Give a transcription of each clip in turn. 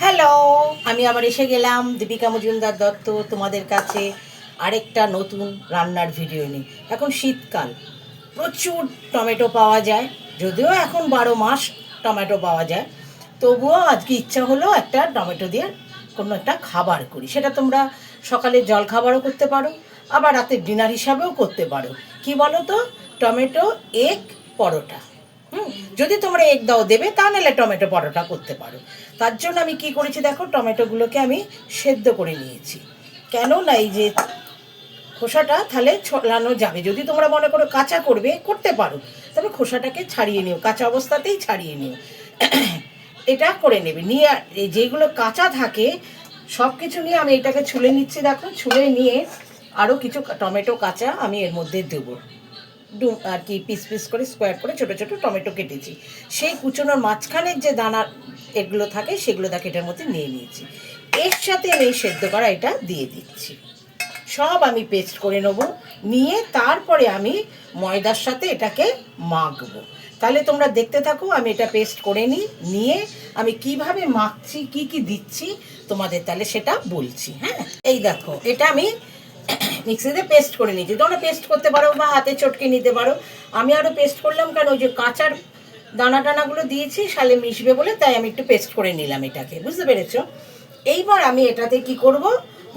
Hello, আমি আবার এসে গেলাম দীপিকা মজুমদার দত্ত তোমাদের কাছে আরেকটা নতুন রান্নার ভিডিও নিয়ে। এখন শীতকাল, প্রচুর টমেটো পাওয়া যায়, যদিও এখন 12 মাস টমেটো পাওয়া যায়, তবুও আজকে ইচ্ছা হলো একটা টমেটো দিয়ে কোনো একটা খাবার করি। সেটা তোমরা সকালে জল খাবারও করতে পারো, আবার রাতের ডিনার হিসাবেও করতে পারো। কি বলো তো, টমেটো এগ পরোটা। যদি তোমরা এগ দাও দেবে, তা নাহলে টমেটো পরোটা করতে পারো। তার জন্য আমি কি করেছি দেখো, টমেটোগুলোকে আমি সেদ্ধ করে নিয়েছি। কেন না, এই যে খোসাটা তাহলে ছড়ানো যাবে। যদি তোমরা মনে করো কাঁচা করবে, করতে পারো, তবে খোসাটাকে ছাড়িয়ে নিও, কাঁচা অবস্থাতেই ছাড়িয়ে নিও। এটা করে নেবে। নিয়ে যেগুলো কাঁচা থাকে সব কিছু নিয়ে আমি এটাকে ছুলে নিচ্ছি। দেখো, ছুলে নিয়ে আরও কিছু টমেটো কাঁচা আমি এর মধ্যে দেবো। আর কি পিস পিস করে স্কোয়ার করে ছোটো ছোটো টমেটো কেটেছি। সেই কুচোনোর মাঝখানের যে দানা এগুলো থাকে সেগুলো দেখে এটার মধ্যে নিয়ে নিয়েছি। এর সাথে আমি সেদ্ধ করা এটা দিয়ে দিচ্ছি। সব আমি পেস্ট করে নেবো। নিয়ে তারপরে আমি ময়দার সাথে এটাকে মাখবো। তাহলে তোমরা দেখতে থাকো, আমি এটা পেস্ট করে নিয়ে আমি কিভাবে মাখছি, কি কি দিচ্ছি তোমাদের তাহলে সেটা বলছি। হ্যাঁ, এই দেখো, এটা আমি মিক্সিতে পেস্ট করে নিয়েছি। তোমরা পেস্ট করতে পারো বা হাতে চটকে নিতে পারো। আমি আরও পেস্ট করলাম, কারণ ওই যে কাঁচার দানা টানাগুলো দিয়েছি সালে মিশবে বলে, তাই আমি একটু পেস্ট করে নিলাম এটাকে। বুঝতে পেরেছো? এইবার আমি এটাতে কি করব,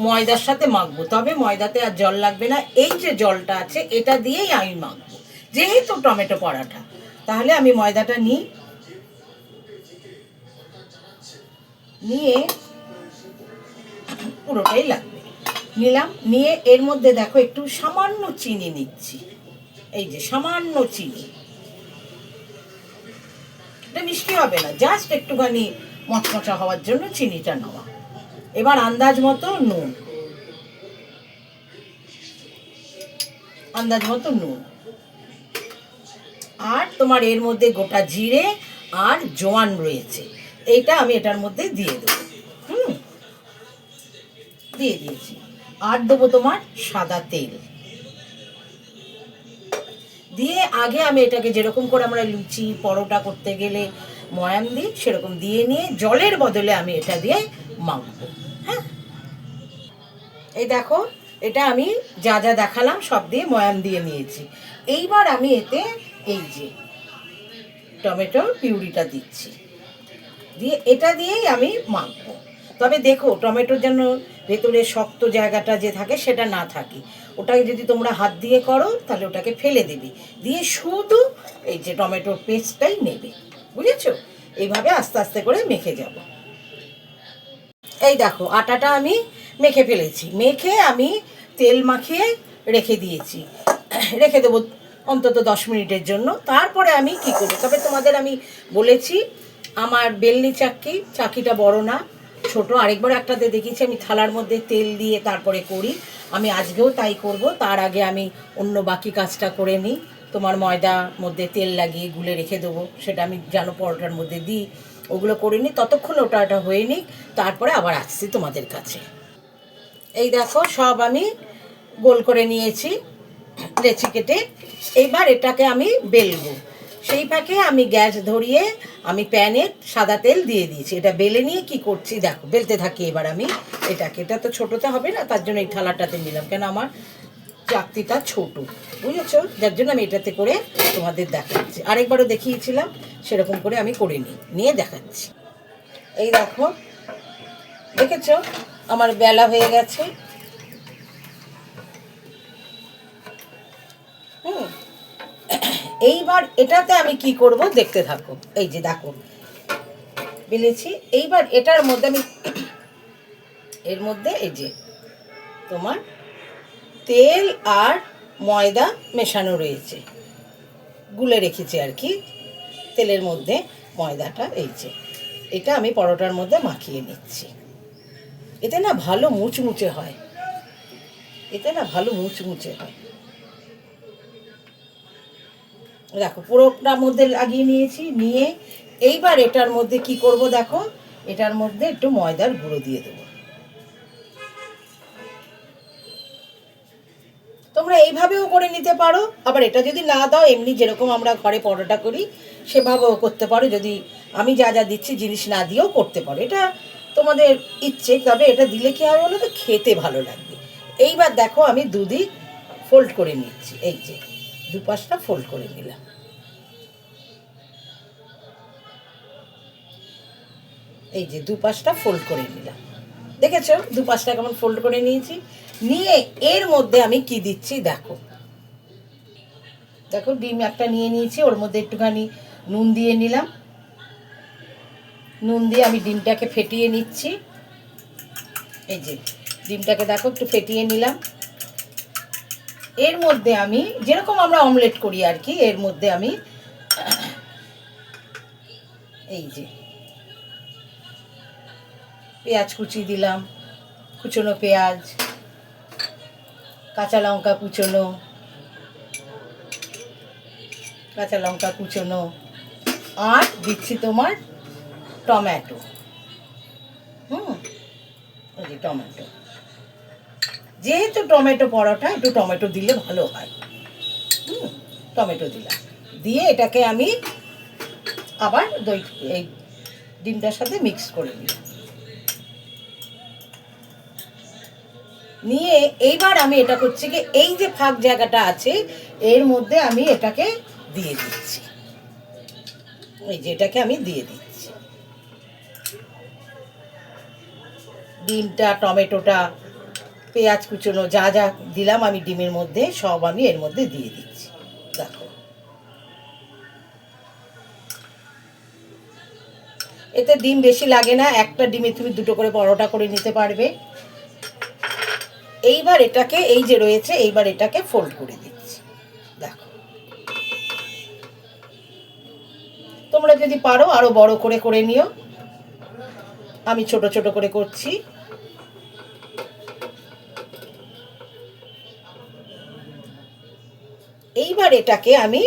ময়দার সাথে মাখবো। তবে ময়দাতে আর জল লাগবে না, এই যে জলটা আছে এটা দিয়েই আমি মাখবো, যেহেতু টমেটো পরাঠা। তাহলে আমি ময়দাটা নিয়ে পুরোটাই লাগবে নিলাম। নিয়ে এর মধ্যে দেখো একটু সামান্য চিনি নিচ্ছি। এই যে সামান্য চিনি, এটা মিষ্টি হবে না, জাস্ট একটুখানি মচমচা হওয়ার জন্য চিনিটা নেওয়া। এবার আন্দাজ মতো নুন, আর তোমার এর মধ্যে গোটা জিরে আর জোয়ান রয়েছে, এইটা আমি এটার মধ্যে দিয়ে দেবো। দিয়ে দিয়েছি। আর দেবো তোমার সাদা তেল দিয়ে, আগে আমি এটাকে যেরকম করে আমরা লুচি পরোটা করতে গেলে ময়াম দিই, সেরকম দিয়ে নিয়ে জলের বদলে আমি এটা দিয়ে মাখবো। হ্যাঁ, এই দেখো, এটা আমি যা যা দেখালাম সব দিয়ে ময়াম দিয়ে নিয়েছি। এইবার আমি এতে এই যে টমেটোর পিউরিটা দিচ্ছি, দিয়ে এটা দিয়েই আমি মাখবো। তবে দেখো, টমেটোর যেন ভেতরে শক্ত জায়গাটা যে থাকে সেটা না থাকে। ওটাকে যদি তোমরা হাত দিয়ে করো তাহলে ওটাকে ফেলে দেবে, দিয়ে শুধু এই যে টমেটোর পেস্টটাই নেবে। বুঝেছো? এইভাবে আস্তে আস্তে করে মেখে যাব। এই দেখো, আটাটা আমি মেখে ফেলেছি। মেখে আমি তেল মাখিয়ে রেখে দেবো অন্তত 10 মিনিটের জন্য। তারপরে আমি কি করবো, তবে তোমাদের আমি বলেছি আমার বেলনি চাকিটা বড় না, ছোট। আরেকবার একটাতে দেখিয়েছি আমি থালার মধ্যে তেল দিয়ে তারপরে করি। আমি আজকেও তাই করব। তার আগে আমি অন্য বাকি কাজটা করে নিই। তোমার ময়দার মধ্যে তেল লাগিয়ে গুলে রেখে দেবো, সেটা আমি জানো পরোটার মধ্যে দিই। ওগুলো করে নিই, ততক্ষণ ওটা হয়ে নিক, তারপরে আবার আসছি তোমাদের কাছে। এই দেখো, সব আমি গোল করে নিয়েছি লেচি কেটে। এইবার এটাকে আমি বেলবো। সেই ফাঁকে আমি গ্যাস ধরিয়ে আমি প্যানে সাদা তেল দিয়ে দিয়েছি। এটা বেলে নিয়ে কি করছি দেখো, বেলতে থাকি। এবার আমি এটা তো ছোটোতে হবে না, তার জন্য এই থালাটাতে নিলাম, কেন আমার চাকতিটা ছোট, বুঝেছো? যার জন্য আমি এটাতে করে তোমাদের দেখাচ্ছি। আরেকবারও দেখিয়েছিলাম, সেরকম করে আমি করে নিয়ে দেখাচ্ছি। এই দেখো, দেখেছো আমার বেলা হয়ে গেছে। এইবার এটাতে আমি কি করব দেখতে থাকো। এই যে দেখো বেলেছি। এইবার এটার মধ্যে আমি এর মধ্যে এই যে তোমার তেল আর ময়দা মেশানো রয়েছে, গুলে রেখেছি আর কি তেলের মধ্যে ময়দাটা। এই যে এটা আমি পরোটার মধ্যে মাখিয়ে নিচ্ছি। এতে না ভালো মুচমুচে হয়, দেখো পুরোটার মধ্যে লাগিয়ে নিয়েছি। নিয়ে এইবার এটার মধ্যে কি করব দেখো, এটার মধ্যে একটু ময়দার গুঁড়ো দিয়ে দেবো। তোমরা এইভাবেও করে নিতে পারো, আবার এটা যদি না দাও এমনি যেরকম আমরা ঘরে পরোটা করি সেভাবেও করতে পারো। যদি আমি যা যা দিচ্ছি জিনিস না দিয়েও করতে পারো। এটা তোমাদের ইচ্ছে, তবে এটা দিলে কি হবে বলো তো, খেতে ভালো লাগবে। এইবার দেখো আমি দুদিক ফোল্ড করে নিচ্ছি, এই যে দুপাশটা ফোল্ড করে নিলাম। এই যে দুপাশটা ফোল্ড করে নিলাম, দেখেছো দুপাশটা কেমন ফোল্ড করে নিয়েছি। নিয়ে এর মধ্যে আমি কি দিচ্ছি দেখো, দেখো ডিম একটা নিয়ে নিয়েছি, ওর মধ্যে একটুখানি নুন দিয়ে নিলাম। নুন দিয়ে আমি ডিমটাকে ফেটিয়ে নিচ্ছি। এই যে ডিমটাকে দেখো একটু ফেটিয়ে নিলাম। এর মধ্যে আমি যেরকম আমরা অমলেট করি আর কি, এর মধ্যে আমি এই যে পেঁয়াজ কুচি দিলাম, কুচনো পেঁয়াজ, কাঁচা লঙ্কা কুচনো, আর দিচ্ছি তোমার টমেটো। ওই যে টমেটো, যেহেতু টমেটো পরোটা একটু টমেটো দিলে ভালো হয়। টমেটো দিলাম, দিয়ে এটাকে আমি আবার এই ডিমটার সাথে মিক্স করে নিলাম। নিয়ে এইবার আমি এটা করছি কি, এই যে ফাঁক জায়গাটা আছে এর মধ্যে আমি এটাকে দিয়ে দিচ্ছি। এই যে এটাকে আমি দিয়ে দিচ্ছি, ডিমটা, টমেটোটা, পেঁয়াজ কুচনো যা যা দিলাম আমি ডিমের মধ্যে, সব আমি এর মধ্যে দিয়ে দিচ্ছি। দেখো এতে ডিম বেশি লাগে না, একটা ডিমে তুমি দুটো করে পরোটা করে নিতে পারবে। এইবার এটাকে, এই যে রয়েছে, এইবার এটাকে ফোল্ড করে দিচ্ছি। দেখো তোমরা যদি পারো আরো বড় করে করে নিও, আমি ছোট ছোট করে করছি। এইবার এটাকে আমি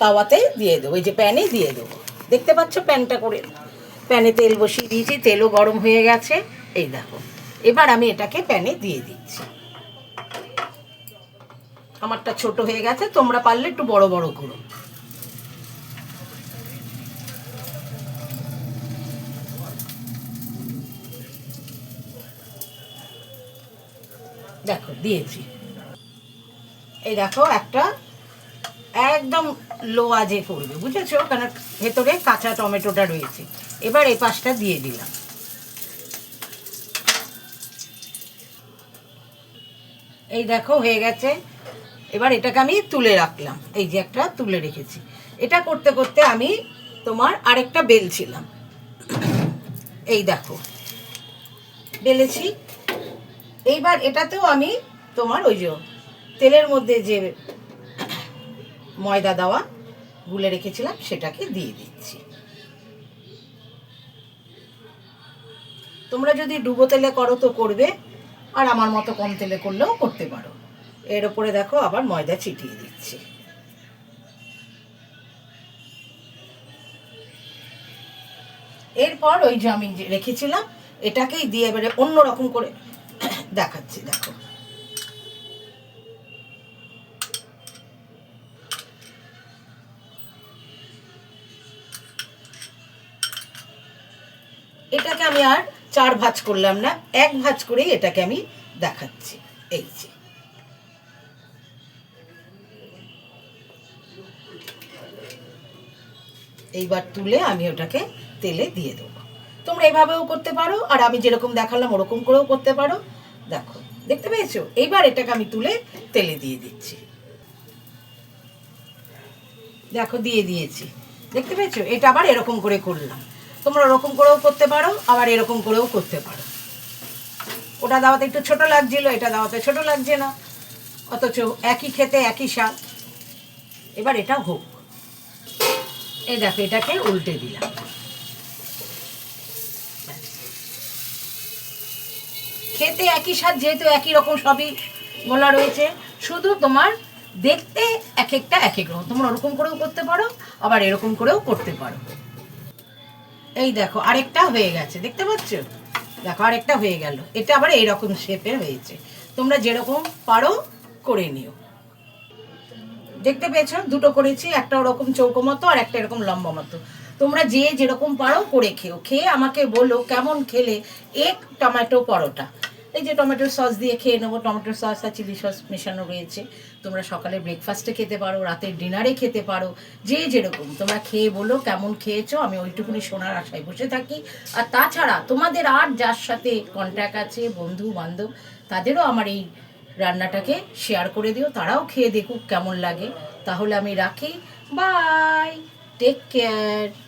তাওয়াতে দিয়ে দেবো, এই যে প্যানে দিয়ে দেবো। দেখতে পাচ্ছ প্যানটা করে, প্যানে তেল বসিয়ে দিয়েছি, তেলও গরম হয়ে গেছে। এই দেখো এবার আমি এটাকে প্যানে দিয়ে দিচ্ছি। আমারটা ছোট হয়ে গেছে, তোমরা পারলে একটু বড় বড় করো। দেখো দিয়েছি, এই দেখো একটা একদম লো আজে করবে, বুঝেছো, কারণ ভেতরে কাঁচা টমেটোটা রয়েছে। এবার এই পাশটা দিয়ে দিলাম। এই দেখো হয়ে গেছে। এবার এটাকে আমি তুলে রাখলাম, এই যে একটা তুলে রেখেছি। এটা করতে করতে আমি তোমার আরেকটা বেলছিলাম, এই দেখো বেলেছি। এইবার এটাতেও আমি তোমার ওই যে তেলের মধ্যে যে ময়দা দেওয়া গুলে রেখেছিলাম সেটাকে দিয়ে দিচ্ছি। তোমরা যদি ডুবো তেলে করো তো করবে, আর আমার মতো কম তেলে করলেও করতে পারো। এর উপরে দেখো আবার ময়দা ছিটিয়ে দিচ্ছি। এরপর ওই যে আমি রেখেছিলাম এটাকেই দিয়ে এবারে অন্য রকম করে দেখাচ্ছি। দেখো এটাকে আমি আর 4 ভাঁজ করলাম না, 1 ভাঁজ করেই এটাকে আমি দেখাচ্ছি। এই যে এইবার তুলে আমি ওটাকে তেলে দিয়ে দেবো। তোমরা এভাবেও করতে পারো, আর আমি যেরকম দেখালাম ওরকম করেও করতে পারো। দেখো দেখতে পেয়েছো, এইবার এটাকে আমি তুলে তেলে দিয়ে দিচ্ছি। দেখো দিয়ে দিয়েছি, দেখতে পেয়েছো। এটা আবার এরকম করে করলাম, তোমরা ওরকম করেও করতে পারো, আবার এরকম করেও করতে পারো। ওটা দাওয়াতে একটু ছোট লাগছিল, এটা দাওয়াতে ছোট লাগছে না, অথচ একই খেতে একই স্বাদ। এবার এটা হোক। এই দেখো এটাকে উল্টে দিলাম। খেতে একই স্বাদ, যেহেতু একই রকম সবই গোলা রয়েছে, শুধু তোমার দেখতে এক একটা এক এক রকম। তোমরা ওরকম করেও করতে পারো, আবার এরকম করেও করতে পারো। এই দেখো আরেকটা হয়ে গেছে, দেখতে পাচ্ছ। দেখো আরেকটা হয়ে গেল, এটা আবার এইরকম শেপের হয়েছে। তোমরা যেরকম পারো করে নিও। দেখতে পেয়েছো দুটো করেছি, একটা ওরকম চৌকো মতো আর একটা এরকম লম্বা মতো। তোমরা যে যেরকম পারো করে খেও, খেয়ে আমাকে বলো কেমন খেলে এক টমেটো পরোটা। এই যে টমেটোর সস দিয়ে খেয়ে নেবো, টমেটোর সস আর চিলি সস মেশানো রয়েছে। তোমরা সকালে ব্রেকফাস্টে খেতে পারো, রাতের ডিনারে খেতে পারো, যে যেরকম তোমরা খেয়ে বলো কেমন খেয়েছো, আমি ওইটুকুনি শোনার আশায় বসে থাকি। আর তাছাড়া তোমাদের আর যার সাথে কন্ট্যাক্ট আছে, বন্ধু বান্ধব, তাদেরও আমার এই রান্নাটাকে শেয়ার করে দিও, তারাও খেয়ে দেখুক কেমন লাগে। তাহলে আমি রাখি, বাই, টেক কেয়ার।